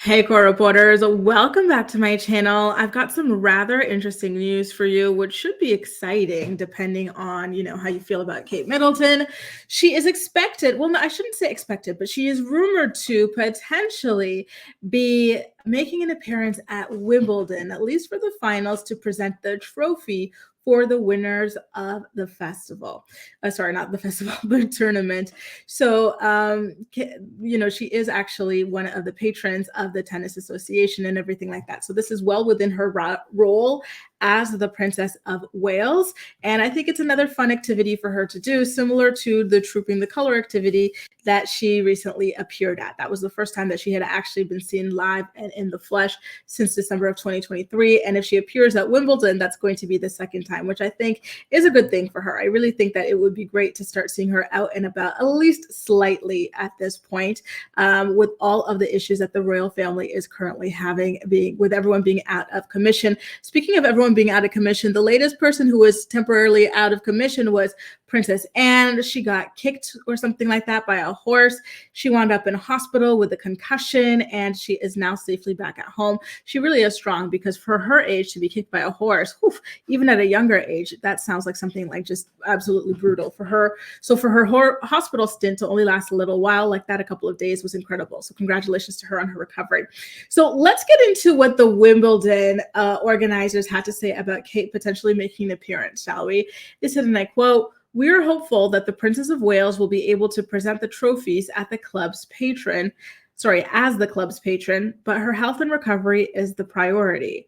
Hey, core reporters, welcome back to my channel. I've got some rather interesting news for you, which should be exciting depending on, how you feel about Kate Middleton. She is expected, well, no, I shouldn't say expected, but she is rumored to potentially be making an appearance at Wimbledon, at least for the finals, to present the trophy for the winners of the festival. Sorry, not the festival, the tournament. So, she is actually one of the patrons of the Tennis Association and everything like that. So this is well within her role as the Princess of Wales. And I think it's another fun activity for her to do, similar to the Trooping the Color activity that she recently appeared at. That was the first time that she had actually been seen live and in the flesh since December of 2023. And if she appears at Wimbledon, that's going to be the second time, which I think is a good thing for her. I really think that it would be great to start seeing her out and about, at least slightly at this point, with all of the issues that the royal family is currently having, with everyone being out of commission. Speaking of everyone being out of commission, the latest person who was temporarily out of commission was Princess Anne. She got kicked or something like that by a horse. She wound up in hospital with a concussion, and she is now safely back at home. She really is strong, because for her age to be kicked by a horse, even at a younger age, that sounds like something like just absolutely brutal for her. So for her hospital stint to only last a little while like that, a couple of days, was incredible. So congratulations to her on her recovery. So let's get into what the Wimbledon organizers had to say about Kate potentially making an appearance, shall we? They said, and I quote, "We are hopeful that the Princess of Wales will be able to present the trophies as the club's patron, but her health and recovery is the priority."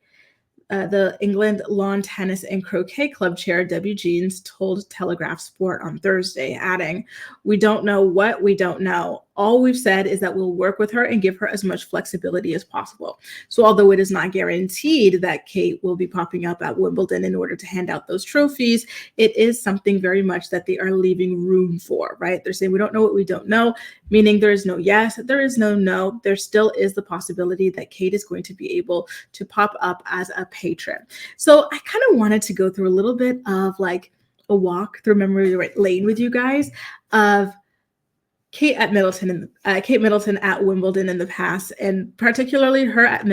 The England Lawn Tennis and Croquet Club chair, Debbie Jeans, told Telegraph Sport on Thursday, adding, "We don't know what we don't know. All we've said is that we'll work with her and give her as much flexibility as possible." So although it is not guaranteed that Kate will be popping up at Wimbledon in order to hand out those trophies, it is something very much that they are leaving room for, right? They're saying we don't know what we don't know, meaning there is no yes, there is no no. There still is the possibility that Kate is going to be able to pop up as a patron. So I kind of wanted to go through a little bit of like a walk through memory lane with you guys of Kate Middleton at Wimbledon in the past, and particularly her at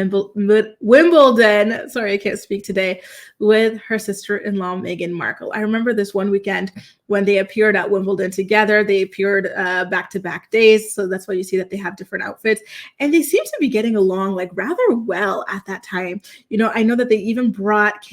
Wimbledon. Sorry, I can't speak today. With her sister-in-law Meghan Markle. I remember this one weekend when they appeared at Wimbledon together. They appeared back-to-back days, so that's why you see that they have different outfits, and they seem to be getting along like rather well at that time. I know that they even brought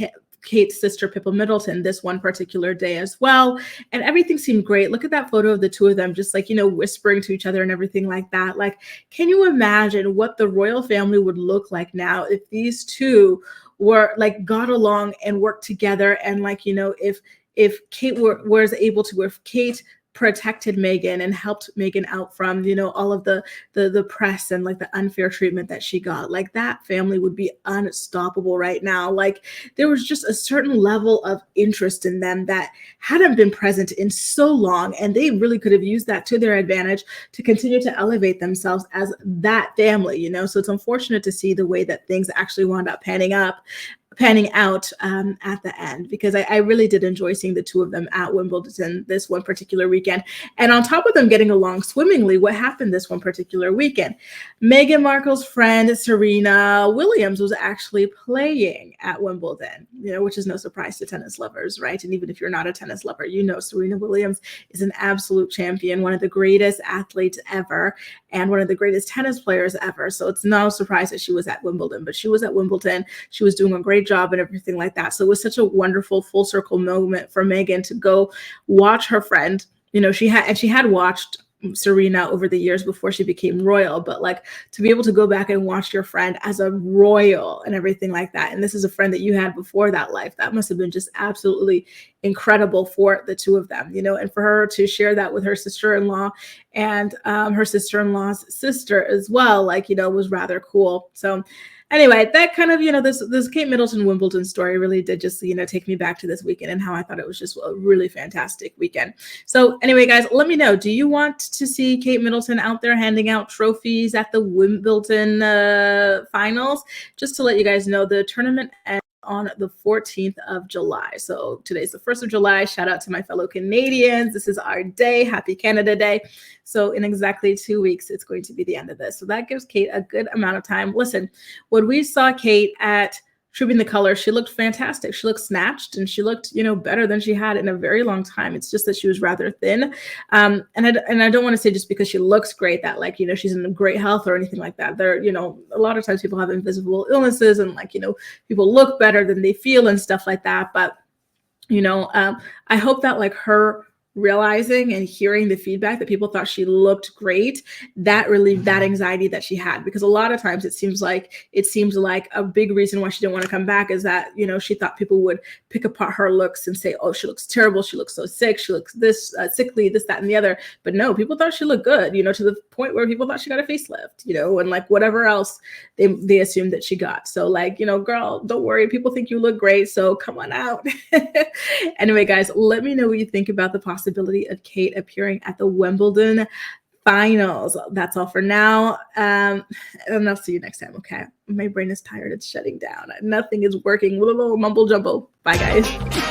Kate's sister, Pippa Middleton, this one particular day as well. And everything seemed great. Look at that photo of the two of them, just like, whispering to each other and everything like that. Like, can you imagine what the royal family would look like now if these two were like got along and worked together? And like, if Kate was able to, if Kate protected Meghan and helped Meghan out from, all of the press and like the unfair treatment that she got, like that family would be unstoppable right now. Like there was just a certain level of interest in them that hadn't been present in so long, and they really could have used that to their advantage to continue to elevate themselves as that family, So it's unfortunate to see the way that things actually wound up panning out at the end, because I really did enjoy seeing the two of them at Wimbledon this one particular weekend. And on top of them getting along swimmingly, what happened this one particular weekend? Meghan Markle's friend Serena Williams was actually playing at Wimbledon, which is no surprise to tennis lovers, right? And even if you're not a tennis lover, Serena Williams is an absolute champion, one of the greatest athletes ever, and one of the greatest tennis players ever. So it's no surprise that she was at Wimbledon, but she was at Wimbledon. She was doing a great job and everything like that. So it was such a wonderful full circle moment for Meghan to go watch her friend. She had watched Serena over the years before she became royal, but like to be able to go back and watch your friend as a royal and everything like that. And this is a friend that you had before that life. That must have been just absolutely incredible for the two of them, and for her to share that with her sister-in-law and her sister-in-law's sister as well, like, was rather cool. So anyway, that kind of, this Kate Middleton Wimbledon story really did just, take me back to this weekend and how I thought it was just a really fantastic weekend. So anyway, guys, let me know, do you want to see Kate Middleton out there handing out trophies at the Wimbledon finals? Just to let you guys know, the tournament ends on the 14th of July. So today's the 1st of July. Shout out to my fellow Canadians. This is our day. Happy Canada Day. So in exactly 2 weeks, it's going to be the end of this. So that gives Kate a good amount of time. Listen, when we saw Kate at Trimming the Color, she looked fantastic. She looked snatched and she looked, better than she had in a very long time. It's just that she was rather thin. And I don't want to say just because she looks great that she's in great health or anything like that. There, a lot of times people have invisible illnesses and people look better than they feel and stuff like that. But, I hope that her realizing and hearing the feedback that people thought she looked great, that relieved that anxiety that she had. Because a lot of times it seems like a big reason why she didn't want to come back is that, she thought people would pick apart her looks and say, oh, she looks terrible. She looks so sick. She looks this sickly, this, that, and the other. But no, people thought she looked good, to the point where people thought she got a facelift, and whatever else they assumed that she got. So girl, don't worry. People think you look great. So come on out. Anyway, guys, let me know what you think about the possibility of Kate appearing at the Wimbledon finals. That's all for now. And I'll see you next time, okay? My brain is tired. It's shutting down. Nothing is working. Mumble jumble. Bye, guys.